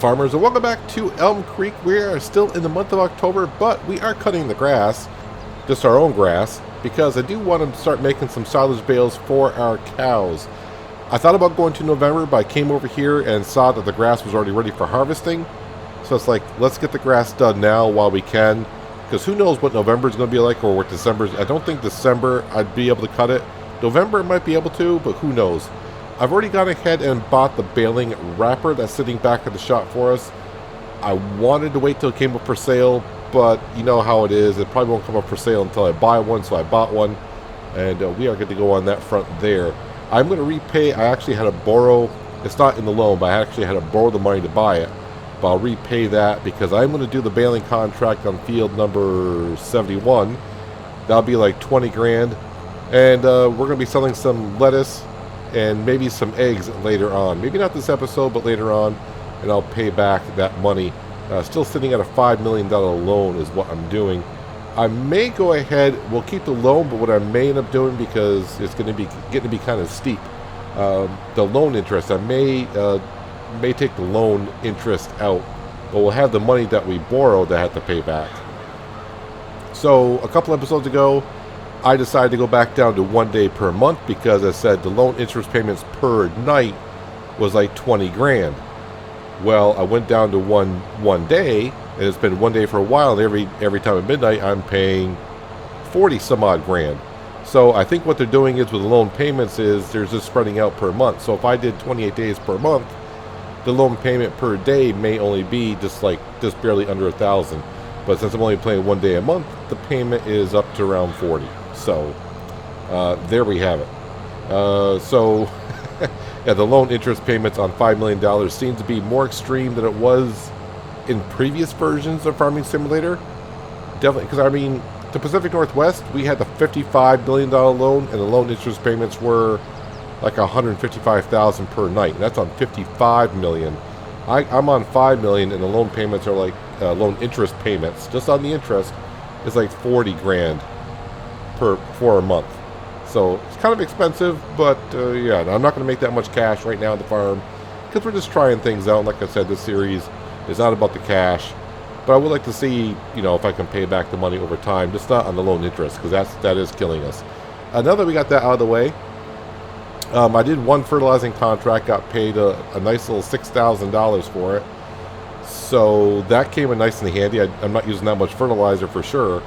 farmers, and welcome back to Elm Creek. We are still in the month of October, but we are cutting the grass, just our own grass, because I do want to start making some silage bales for our cows. I thought about going to November, but I came over here and saw that the grass was already ready for harvesting. So it's like, let's get the grass done now while we can, because who knows what November is going to be like, or what December is. I don't think December I'd be able to cut it. November I might be able to, but who knows. I've already gone ahead and bought the baling wrapper that's sitting back at the shop for us. I wanted to wait till it came up for sale, but you know how it is. It probably won't come up for sale until I buy one, so I bought one. And we are good to go on that front there. I'm going to repay. I actually had to borrow. It's not in the loan, but I actually had to borrow the money to buy it. But I'll repay that because I'm going to do the baling contract on field number 71. That'll be like 20 grand. And we're going to be selling some lettuce and maybe some eggs later on. Maybe not this episode, but later on. And I'll pay back that money. Still sitting at a $5 million loan is what I'm doing. I may go ahead, we'll keep the loan, but what I may end up doing, because it's going to be getting to be kind of steep, the loan interest, I may take the loan interest out, but we'll have the money that we borrowed that I have to pay back. So a couple episodes ago, I decided to go back down to 1 day per month because I said the loan interest payments per night was like 20 grand. Well, I went down to one day, and it's been 1 day for a while, and every time at midnight I'm paying 40 some odd grand. So I think what they're doing is with the loan payments is they're just spreading out per month. So if I did 28 days per month, the loan payment per day may only be just barely under $1,000. But since I'm only paying 1 day a month, the payment is up to around 40. So there we have it. Yeah, the loan interest payments on $5 million seem to be more extreme than it was in previous versions of Farming Simulator. Definitely, because I mean, the Pacific Northwest, we had the $55 billion loan, and the loan interest payments were like $155,000 per night. And that's on $55 million. I'm on $5 million, and the loan payments are like loan interest payments, just on the interest, is like 40 grand for a month. So it's kind of expensive, but yeah, I'm not going to make that much cash right now on the farm because we're just trying things out. Like I said, this series is not about the cash, but I would like to see, you know, if I can pay back the money over time, just not on the loan interest, because that is killing us. Now that we got that out of the way, I did one fertilizing contract, got paid a nice little $6,000 for it. So that came in nice and handy. I'm not using that much fertilizer for sure.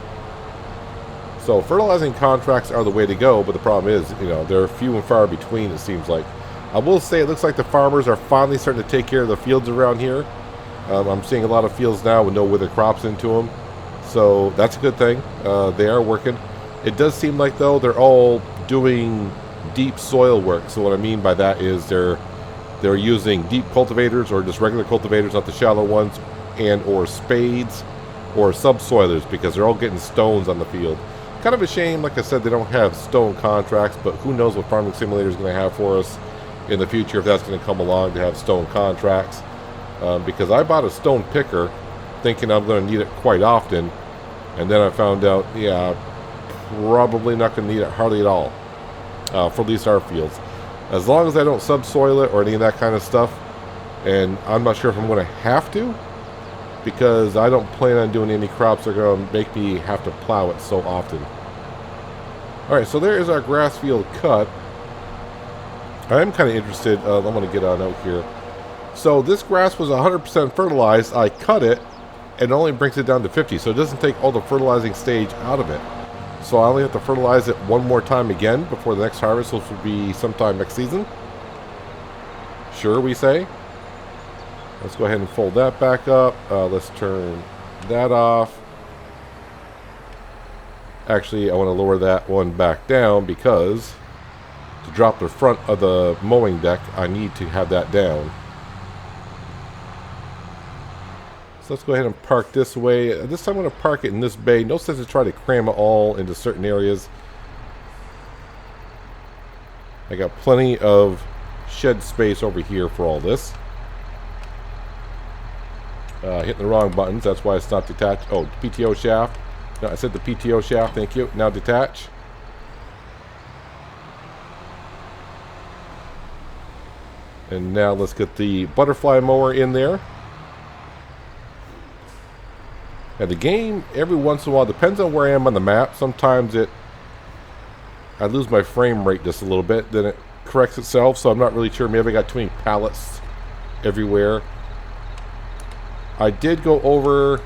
So fertilizing contracts are the way to go, but the problem is, you know, they're few and far between, it seems like. I will say it looks like the farmers are finally starting to take care of the fields around here. I'm seeing a lot of fields now with no withered crops into them. So that's a good thing. They are working. It does seem like, though, they're all doing deep soil work. So what I mean by that is they're using deep cultivators or just regular cultivators, not the shallow ones, and or spades or subsoilers, because they're all getting stones on the field. Kind of a shame, like I said, they don't have stone contracts, but who knows what Farming Simulator is going to have for us in the future, if that's going to come along to have stone contracts. Because I bought a stone picker thinking I'm going to need it quite often, and then I found out, yeah, probably not going to need it hardly at all for at least our fields. As long as I don't subsoil it or any of that kind of stuff, and I'm not sure if I'm going to have to, because I don't plan on doing any crops that are going to make me have to plow it so often. Alright, so there is our grass field cut. I'm kind of interested, I'm going to get on out here. So this grass was 100% fertilized. I cut it, and it only brings it down to 50, so it doesn't take all the fertilizing stage out of it. So I only have to fertilize it one more time again before the next harvest, which will be sometime next season. Sure, we say. Let's go ahead and fold that back up. Let's turn that off. Actually, I want to lower that one back down because to drop the front of the mowing deck, I need to have that down. So let's go ahead and park this way. This time I'm going to park it in this bay. No sense to try to cram it all into certain areas. I got plenty of shed space over here for all this. Hitting the wrong buttons, that's why it's not detached. Oh, PTO shaft. No, I said the PTO shaft, thank you. Now detach. And now let's get the butterfly mower in there. And the game, every once in a while, depends on where I am on the map. Sometimes I lose my frame rate just a little bit, then it corrects itself, so I'm not really sure. Maybe I got too many pallets everywhere. I did go over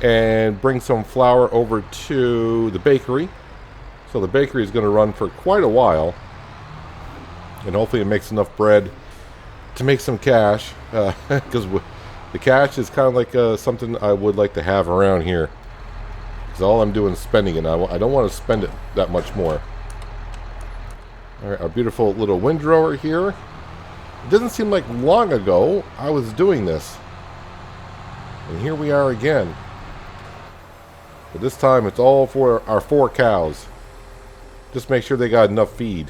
and bring some flour over to the bakery. So the bakery is going to run for quite a while. And hopefully it makes enough bread to make some cash. Because the cash is kind of like something I would like to have around here. Because all I'm doing is spending it. I don't want to spend it that much more. Alright, our beautiful little windrower here. It doesn't seem like long ago I was doing this. And here we are again. But this time it's all for our 4 cows. Just make sure they got enough feed.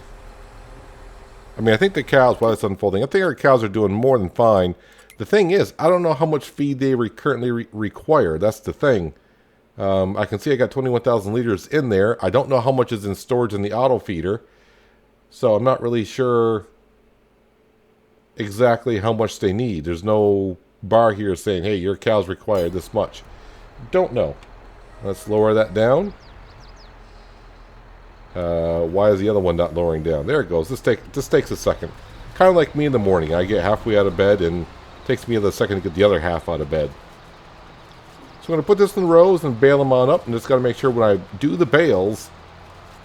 I mean, I think the cows, while it's unfolding, I think our cows are doing more than fine. The thing is, I don't know how much feed they currently require. That's the thing. I can see I got 21,000 liters in there. I don't know how much is in storage in the auto feeder. So I'm not really sure exactly how much they need. There's no bar here saying, hey, your cows require this much. Don't know. Let's lower that down. Why is the other one not lowering down? There it goes. This takes a second. Kind of like me in the morning. I get halfway out of bed and it takes me a second to get the other half out of bed. So I'm going to put this in rows and bale them on up. And just got to make sure when I do the bales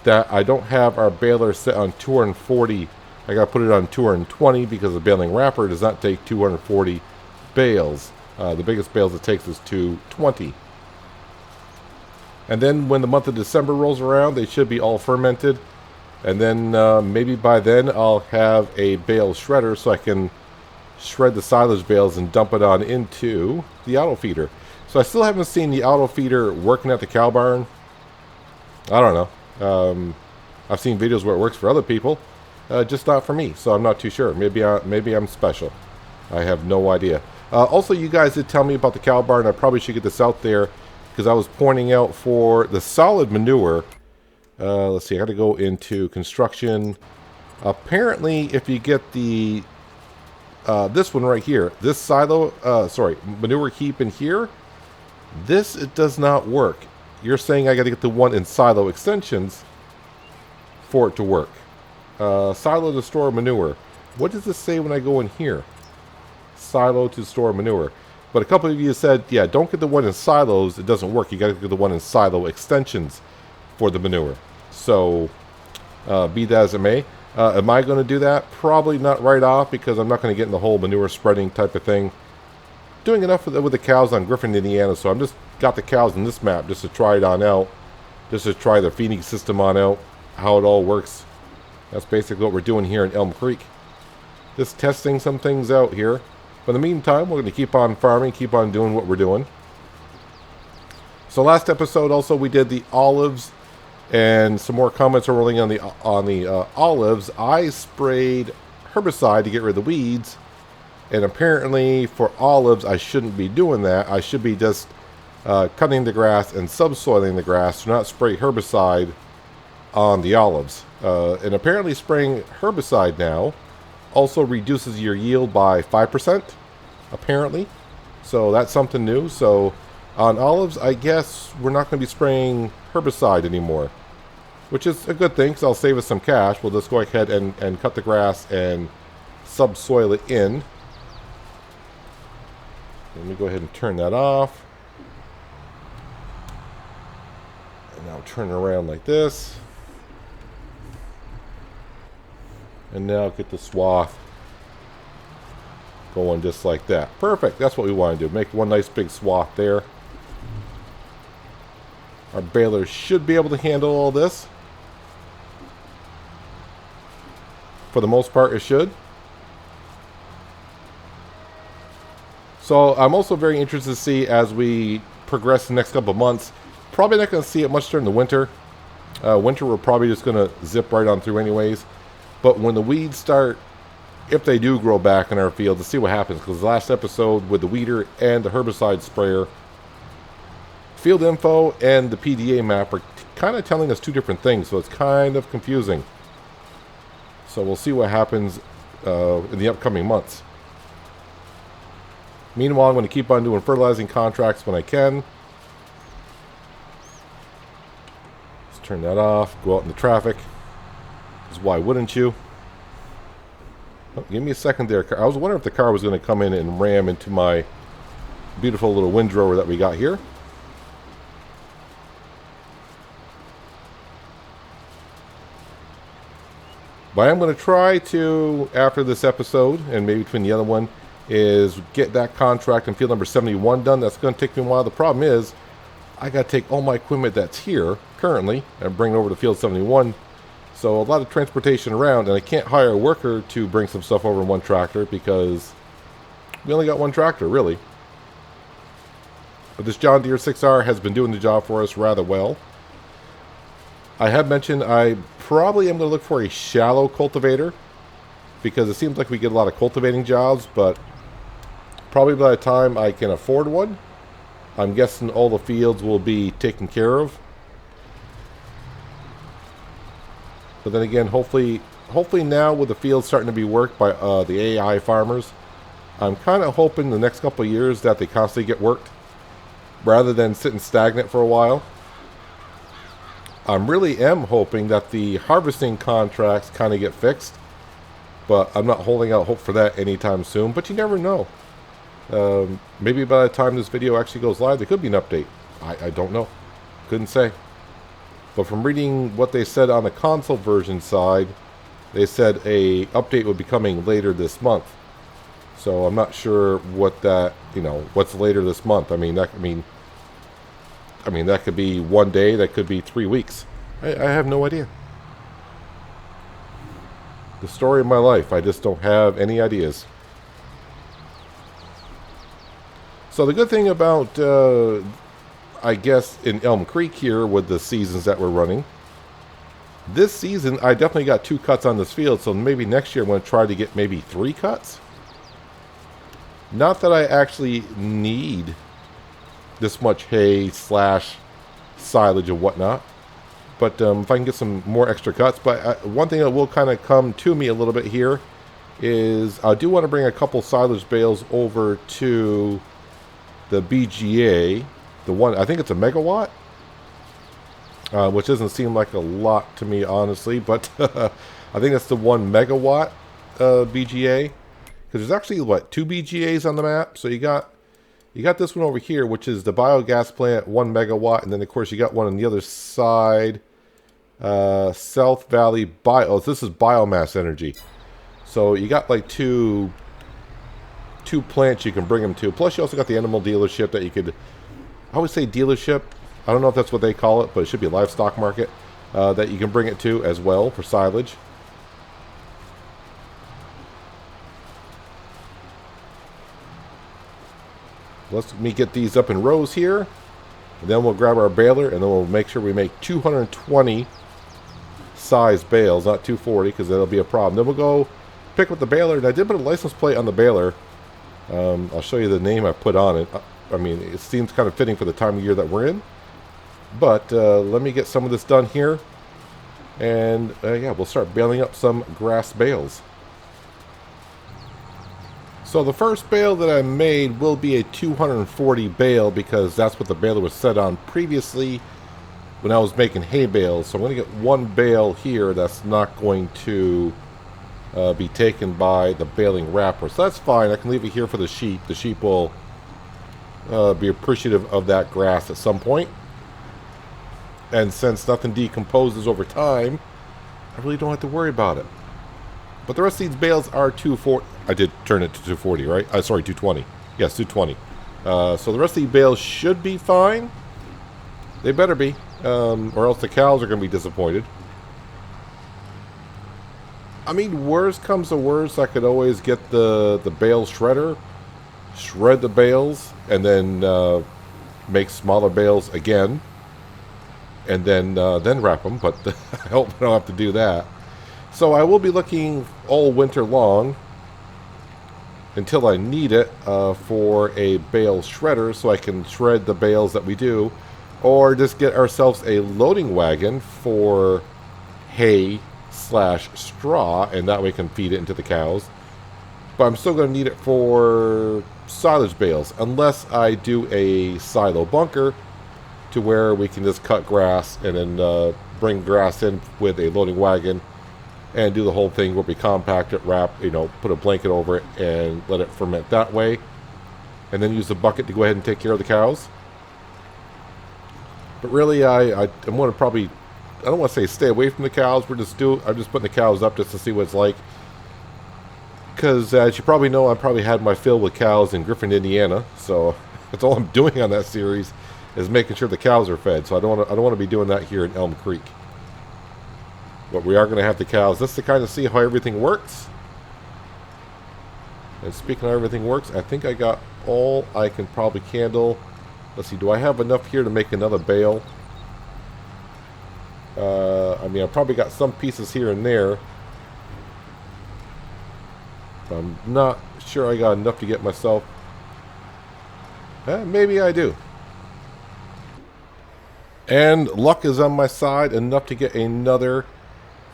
that I don't have our baler set on 240. I got to put it on 220 because the baling wrapper does not take 240 bales. The biggest bales it takes is 220. And then when the month of December rolls around, they should be all fermented. And then maybe by then I'll have a bale shredder so I can shred the silage bales and dump it on into the auto feeder. So I still haven't seen the auto feeder working at the cow barn. I don't know. I've seen videos where it works for other people, just not for me. So I'm not too sure. Maybe I'm special. I have no idea. Also, you guys did tell me about the cow barn. I probably should get this out there because I was pointing out for the solid manure. Let's see. I got to go into construction. Apparently, if you get the this one right here, this silo, manure heap in here, it does not work. You're saying I got to get the one in silo extensions for it to work. Silo to store manure. What does this say when I go in here? Silo to store manure. But a couple of you said, yeah, don't get the one in silos. It doesn't work. You got to get the one in silo extensions for the manure. So, be that as it may. Am I going to do that? Probably not right off because I'm not going to get in the whole manure spreading type of thing. Doing enough with the cows on Griffin, Indiana, so I'm just got the cows in this map just to try it on out. Just to try the feeding system on out, how it all works. That's basically what we're doing here in Elmcreek. Just testing some things out here. But in the meantime, we're going to keep on farming, keep on doing what we're doing. So last episode also we did the olives, and some more comments are rolling on the olives. I sprayed herbicide to get rid of the weeds, and apparently for olives I shouldn't be doing that. I should be just cutting the grass and subsoiling the grass, to not spray herbicide on the olives. And apparently spraying herbicide now also reduces your yield by 5%, apparently. So that's something new. So on olives, I guess we're not going to be spraying herbicide anymore, which is a good thing because I'll save us some cash. We'll just go ahead and cut the grass and subsoil it in. Let me go ahead and turn that off. And now turn it around like this. And now get the swath going just like that. Perfect. That's what we want to do. Make one nice big swath there. Our baler should be able to handle all this. For the most part, it should. So I'm also very interested to see as we progress the next couple of months. Probably not going to see it much during the winter. Winter we're probably just going to zip right on through anyways. But when the weeds start, if they do grow back in our field, to see what happens. Because the last episode with the weeder and the herbicide sprayer, field info and the PDA map are kind of telling us two different things. So it's kind of confusing. So we'll see what happens in the upcoming months. Meanwhile, I'm going to keep on doing fertilizing contracts when I can. Let's turn that off. Go out in the traffic. Because why wouldn't you? Oh, give me a second there. I was wondering if the car was going to come in and ram into my beautiful little windrower that we got here. But I'm going to try to, after this episode, and maybe between the other one, is get that contract in field number 71 done. That's going to take me a while. The problem is, I got to take all my equipment that's here currently and bring it over to field 71. So a lot of transportation around, and I can't hire a worker to bring some stuff over in one tractor because we only got one tractor, really. But this John Deere 6R has been doing the job for us rather well. I have mentioned I probably am going to look for a shallow cultivator because it seems like we get a lot of cultivating jobs, but probably by the time I can afford one, I'm guessing all the fields will be taken care of. But then again, hopefully now with the fields starting to be worked by the AI farmers, I'm kind of hoping the next couple of years that they constantly get worked rather than sitting stagnant for a while. I really am hoping that the harvesting contracts kind of get fixed, but I'm not holding out hope for that anytime soon, but you never know. Maybe by the time this video actually goes live, there could be an update. I don't know. Couldn't say. But from reading what they said on the console version side, they said a update would be coming later this month. So I'm not sure what that, what's later this month. I mean, that could be one day, that could be 3 weeks. I have no idea. The story of my life, I just don't have any ideas. So the good thing about, I guess, in Elmcreek here with the seasons that we're running, this season I definitely got 2 cuts on this field, so maybe next year I'm going to try to get maybe 3 cuts. Not that I actually need this much hay / silage and whatnot, but if I can get some more extra cuts. But one thing that will kind of come to me a little bit here is I do want to bring a couple silage bales over to the BGA, the one, I think it's a megawatt, which doesn't seem like a lot to me honestly, but I think that's the 1 megawatt BGA, because there's actually what, 2 BGAs on the map. So you got this one over here, which is the biogas plant, 1 megawatt. And then, of course, you got one on the other side. South Valley Bio. Oh, this is biomass energy. So you got like two plants you can bring them to. Plus, you also got the animal dealership that you could... I would say dealership. I don't know if that's what they call it, but it should be a livestock market that you can bring it to as well for silage. Let me get these up in rows here. And then we'll grab our baler, and then we'll make sure we make 220 size bales, not 240, because that'll be a problem. Then we'll go pick up the baler, and I did put a license plate on the baler. I'll show you the name I put on it. I mean, it seems kind of fitting for the time of year that we're in. But let me get some of this done here. And yeah, we'll start baling up some grass bales. So the first bale that I made will be a 240 bale because that's what the baler was set on previously when I was making hay bales. So I'm going to get 1 bale here that's not going to be taken by the baling wrapper. So that's fine. I can leave it here for the sheep. The sheep will be appreciative of that grass at some point. And since nothing decomposes over time, I really don't have to worry about it. But the rest of these bales are 240. I did turn it to 240, right? Sorry, 220. Yes, 220. So the rest of these bales should be fine. They better be, or else the cows are going to be disappointed. I mean, worst comes to worst, I could always get the bale shredder, shred the bales, and then make smaller bales again, and then wrap them. But I hope I don't have to do that. So I will be looking all winter long until I need it for a bale shredder so I can shred the bales that we do, or just get ourselves a loading wagon for hay / straw, and that way we can feed it into the cows. but I'm still going to need it for silage bales, unless I do a silo bunker to where we can just cut grass and then bring grass in with a loading wagon and do the whole thing where we compact it, wrap, put a blanket over it and let it ferment that way, and then use the bucket to go ahead and take care of the cows. But really, I'm going to probably, I don't want to say stay away from the cows. I'm just putting the cows up just to see what it's like. Because as you probably know, I probably had my fill with cows in Griffin, Indiana. So that's all I'm doing on that series is making sure the cows are fed. So I don't want to be doing that here in Elmcreek. But we are going to have the cows just to kind of see how everything works. And speaking of everything works, I think I got all I can probably handle. Let's see, do I have enough here to make another bale? I mean, I probably got some pieces here and there. But I'm not sure I got enough to get myself. Maybe I do. And luck is on my side, enough to get another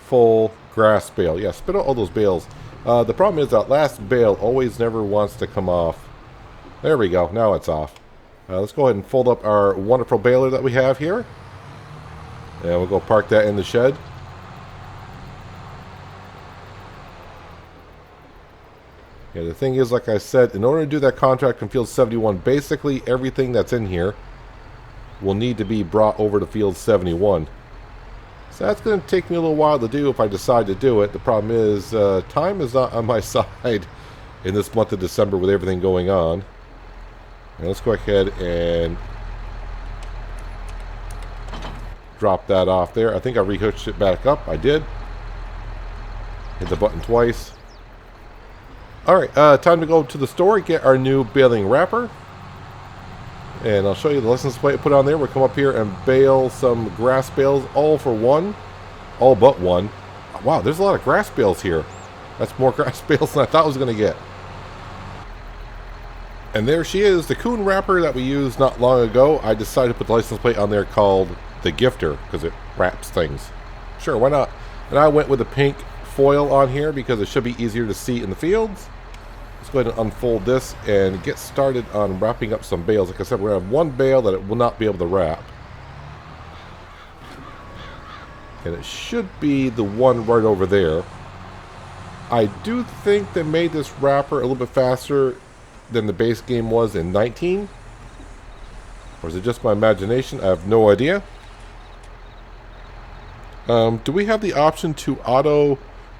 full grass bale. Yeah, spit out all those bales. The problem is that last bale always never wants to come off. There we go. Now it's off. Let's go ahead and fold up our wonderful baler that we have here. And we'll go park that in the shed. Yeah, the thing is, like I said, in order to do that contract from Field 71, basically everything that's in here will need to be brought over to Field 71. So that's going to take me a little while to do if I decide to do it. The problem is, time is not on my side in this month of December with everything going on. And let's go ahead and drop that off there. I think I rehooked it back up. I did. Hit the button twice. Alright, time to go to the store, get our new baling wrapper. And I'll show you the license plate I put on there. We'll come up here and bale some grass bales, all for one. All but one. Wow, there's a lot of grass bales here. That's more grass bales than I thought I was going to get. And there she is, the coon wrapper that we used not long ago. I decided to put the license plate on there called the Gifter because it wraps things. Sure, why not? And I went with the pink foil on here because it should be easier to see in the fields. Let's go ahead and unfold this and get started on wrapping up some bales. Like I said, we're going to have one bale that it will not be able to wrap. And it should be the one right over there. I do think they made this wrapper a little bit faster than the base game was in 19. Or is it just my imagination? I have no idea. Do we have the option to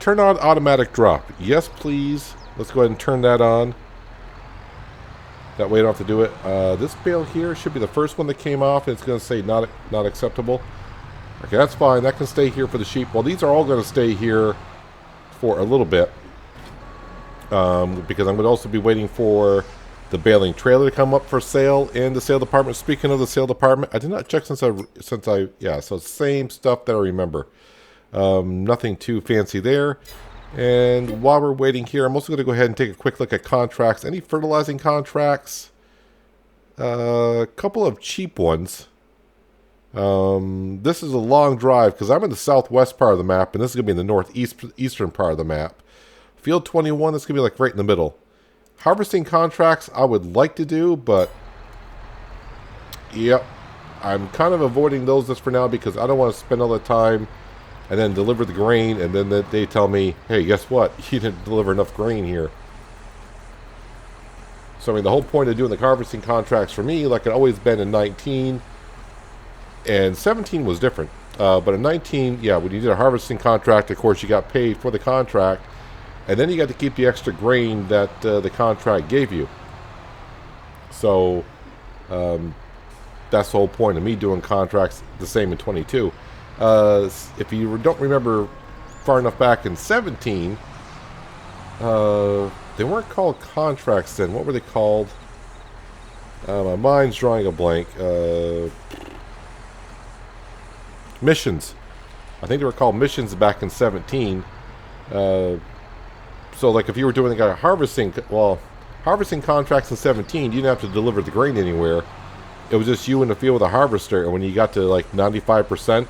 turn on automatic drop? Yes, please. Let's go ahead and turn that on. That way I don't have to do it. This bale here should be the first one that came off, and it's going to say not acceptable. Okay, that's fine. That can stay here for the sheep. Well, these are all going to stay here for a little bit. Because I'm going to also be waiting for the baling trailer to come up for sale in the sale department. Speaking of the sale department, I did not check yeah, so same stuff that I remember. Nothing too fancy there. And while we're waiting here, I'm also going to go ahead and take a quick look at contracts. Any fertilizing contracts? A couple of cheap ones. This is a long drive because I'm in the southwest part of the map, and this is going to be in the northeastern part of the map. Field 21, that's going to be like right in the middle. Harvesting contracts I would like to do, but yep, I'm kind of avoiding those just for now because I don't want to spend all the time and then deliver the grain and then they tell me, hey, guess what? You didn't deliver enough grain here. So I mean, the whole point of doing the harvesting contracts for me, like it always been in 19, and 17 was different. But in 19, yeah, when you did a harvesting contract, of course, you got paid for the contract. And then you got to keep the extra grain that the contract gave you. So that's the whole point of me doing contracts the same in 22. If you don't remember far enough back in 17, they weren't called contracts then. What were they called? My mind's drawing a blank. Missions. I think they were called missions back in 17. So, like, if you were doing a harvesting contracts in 17, you didn't have to deliver the grain anywhere. It was just you in the field with a harvester, and when you got to, like, 95%,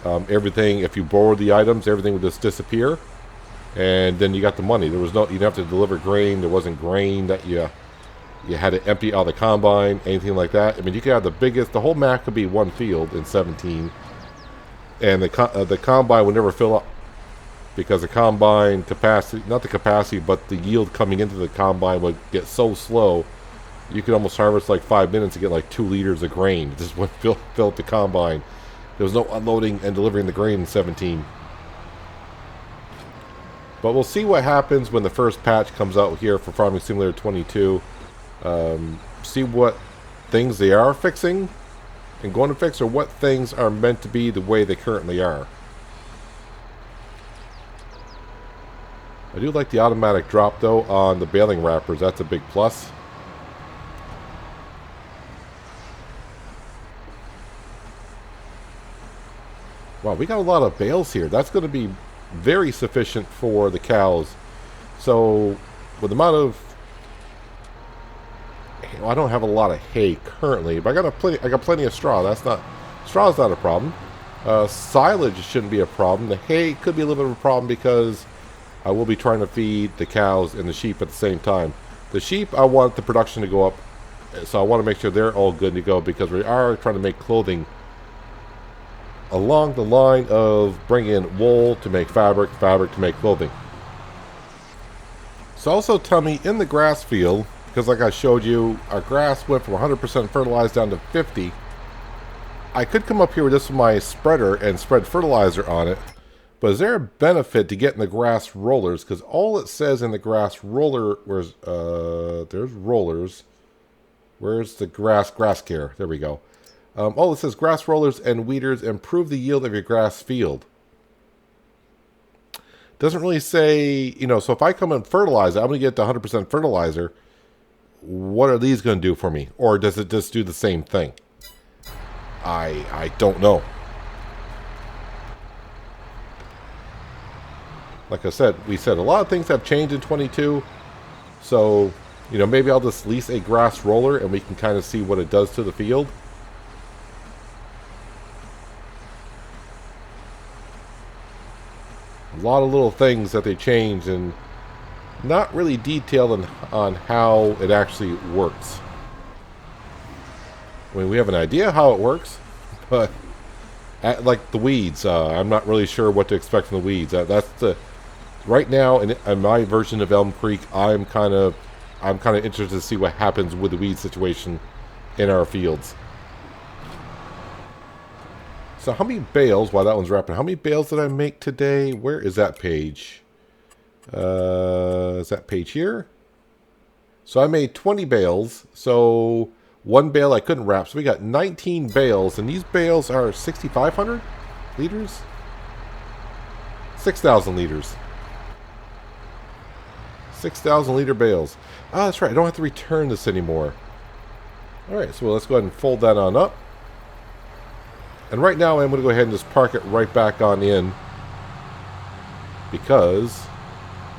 everything, if you borrowed the items, everything would just disappear. and then you got the money. There was no, you didn't have to deliver grain. There wasn't grain that you had to empty out of the combine, anything like that. I mean, you could have the whole map could be one field in 17, and the combine would never fill up because the combine capacity, not the capacity, but the yield coming into the combine would get so slow. You could almost harvest like 5 minutes to get like 2 liters of grain. It just wouldn't fill up the combine. There was no unloading and delivering the grain in 17. But we'll see what happens when the first patch comes out here for Farming Simulator 22. See what things they are fixing and going to fix, or what things are meant to be the way they currently are. I do like the automatic drop though on the baling wrappers. That's a big plus. Wow, we got a lot of bales here. That's going to be very sufficient for the cows. So with the amount of, well, I don't have a lot of hay currently, but I got plenty of straw. Straw's not a problem. Silage shouldn't be a problem. The hay could be a little bit of a problem because I will be trying to feed the cows and the sheep at the same time. The sheep, I want the production to go up, so I want to make sure they're all good to go, because we are trying to make clothing along the line of bringing in wool to make fabric, fabric to make clothing. So also tell me, in the grass field, because like I showed you, our grass went from 100% fertilized down to 50. I could come up here with this with my spreader and spread fertilizer on it, but is there a benefit to getting the grass rollers? Because all it says in the grass roller, there's rollers. Where's the grass care? There we go. It says grass rollers and weeders improve the yield of your grass field. Doesn't really say, so if I come and fertilize it, I'm going to get to 100% fertilizer. What are these going to do for me? Or does it just do the same thing? I don't know. Like I said, we said a lot of things have changed in 22. So, maybe I'll just lease a grass roller and we can kind of see what it does to the field. A lot of little things that they changed, and not really detailed on how it actually works. I mean, we have an idea how it works, but like the weeds, I'm not really sure what to expect from the weeds. Right now in my version of Elmcreek, I'm kind of interested to see what happens with the weed situation in our fields. So how many bales, while that one's wrapping, how many bales did I make today? Where is that page? Is that page here? So I made 20 bales. So one bale I couldn't wrap. So we got 19 bales. And these bales are 6,500 liters? 6,000 liters. 6,000 liter bales. Ah, that's right. I don't have to return this anymore. Alright, so let's go ahead and fold that on up. And right now I'm going to go ahead and just park it right back on in, because,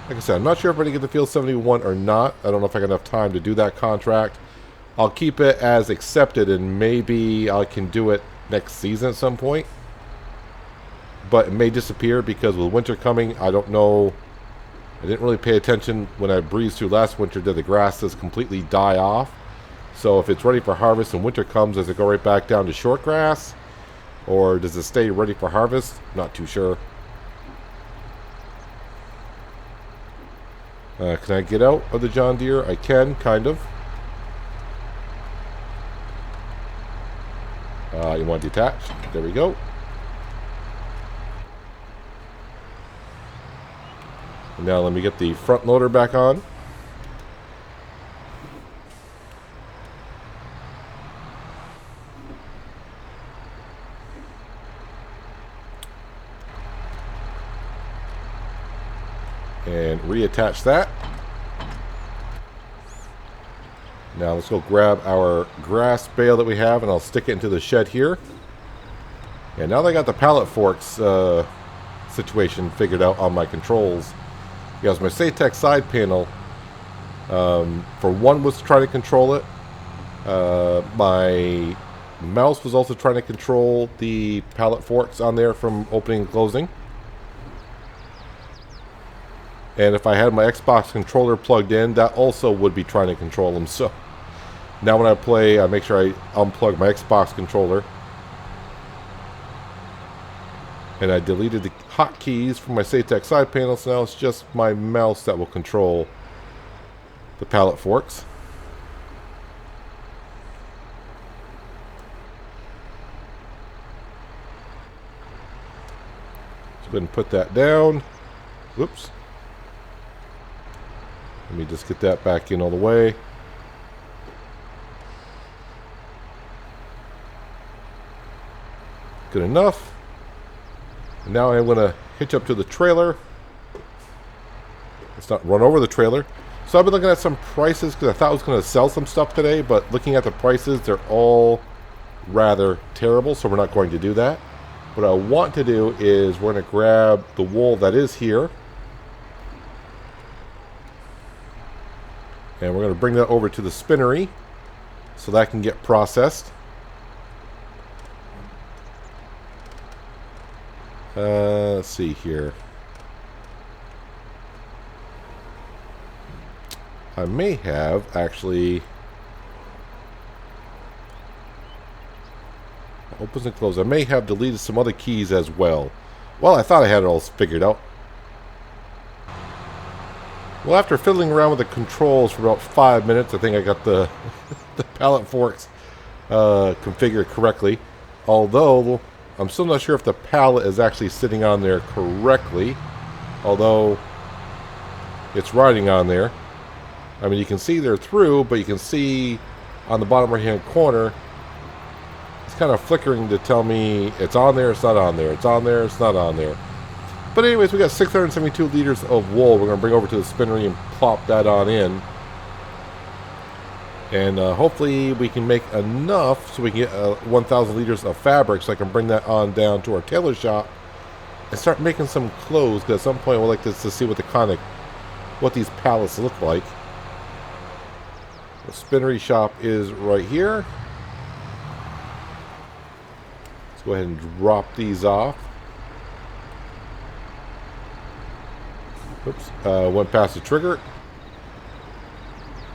like I said, I'm not sure if I'm going to get the Field 71 or not. I don't know if I got enough time to do that contract. I'll keep it as accepted, and maybe I can do it next season at some point. But it may disappear because with winter coming, I don't know. I didn't really pay attention when I breezed through last winter. Did the grass just completely die off? So if it's ready for harvest and winter comes, does it go right back down to short grass? Or does it stay ready for harvest? Not too sure. Can I get out of the John Deere? I can, kind of. You want to detach? There we go. And now let me get the front loader back on. And reattach that. Now let's go grab our grass bale that we have, and I'll stick it into the shed here. And now that I got the pallet forks situation figured out on my controls, because my Satec side panel, for one, was to try to control it. My mouse was also trying to control the pallet forks on there from opening and closing. And if I had my Xbox controller plugged in, that also would be trying to control them. So now when I play, I make sure I unplug my Xbox controller. And I deleted the hotkeys from my SATEC side panel, so now it's just my mouse that will control the pallet forks. So go ahead and put that down. Whoops. Let me just get that back in all the way. Good enough. And now I'm going to hitch up to the trailer. Let's not run over the trailer. So I've been looking at some prices because I thought I was going to sell some stuff today, but looking at the prices, they're all rather terrible, so we're not going to do that. What I want to do is we're going to grab the wool that is here. And we're going to bring that over to the spinnery so that can get processed. Let's see here. I may have actually... Opens and closes. I may have deleted some other keys as well. Well, I thought I had it all figured out. Well, after fiddling around with the controls for about 5 minutes, I think I got the the pallet forks configured correctly. Although, I'm still not sure if the pallet is actually sitting on there correctly. Although, it's riding on there. I mean, you can see they're through, but you can see on the bottom right-hand corner, it's kind of flickering to tell me it's on there, it's not on there. It's on there, it's not on there. But anyways, we got 672 liters of wool we're going to bring over to the spinnery and plop that on in. And hopefully we can make enough so we can get 1,000 liters of fabric so I can bring that on down to our tailor shop and start making some clothes, because at some point we'd like to see what these pallets look like. The spinnery shop is right here. Let's go ahead and drop these off. Oops, went past the trigger.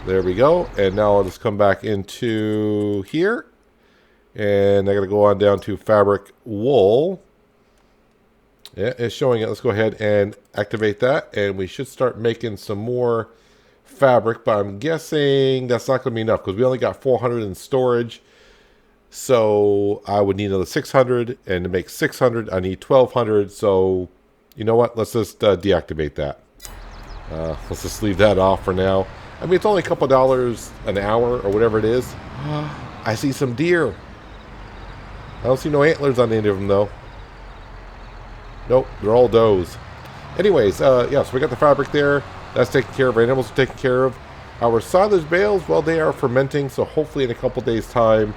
There we go. And now I'll just come back into here. And I got to go on down to fabric wool. Yeah, it's showing it. Let's go ahead and activate that. And we should start making some more fabric. But I'm guessing that's not going to be enough because we only got 400 in storage. So I would need another 600. And to make 600, I need 1,200. So you know what? Let's just deactivate that. Let's just leave that off for now. I mean, it's only a couple dollars an hour or whatever it is. I see some deer. I don't see no antlers on any of them, though. Nope, they're all does. Anyways, yeah, so we got the fabric there. That's taken care of. Our animals are taken care of. Our silage bales, well, they are fermenting, so hopefully in a couple days' time,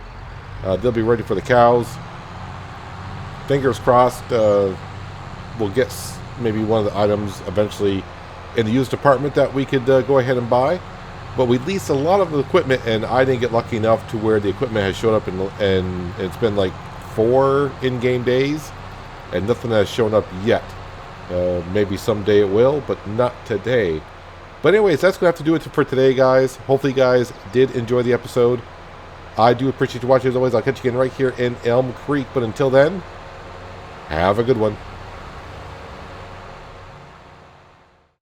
they'll be ready for the cows. Fingers crossed, we'll get maybe one of the items eventually in the used department that we could go ahead and buy. But we leased a lot of the equipment, and I didn't get lucky enough to where the equipment has showed up, and it's been like 4 in-game days, and nothing has shown up yet. Maybe someday it will, but not today. But anyways, that's going to have to do it for today, guys. Hopefully you guys did enjoy the episode. I do appreciate you watching as always. I'll catch you again right here in Elm Creek. But until then, have a good one.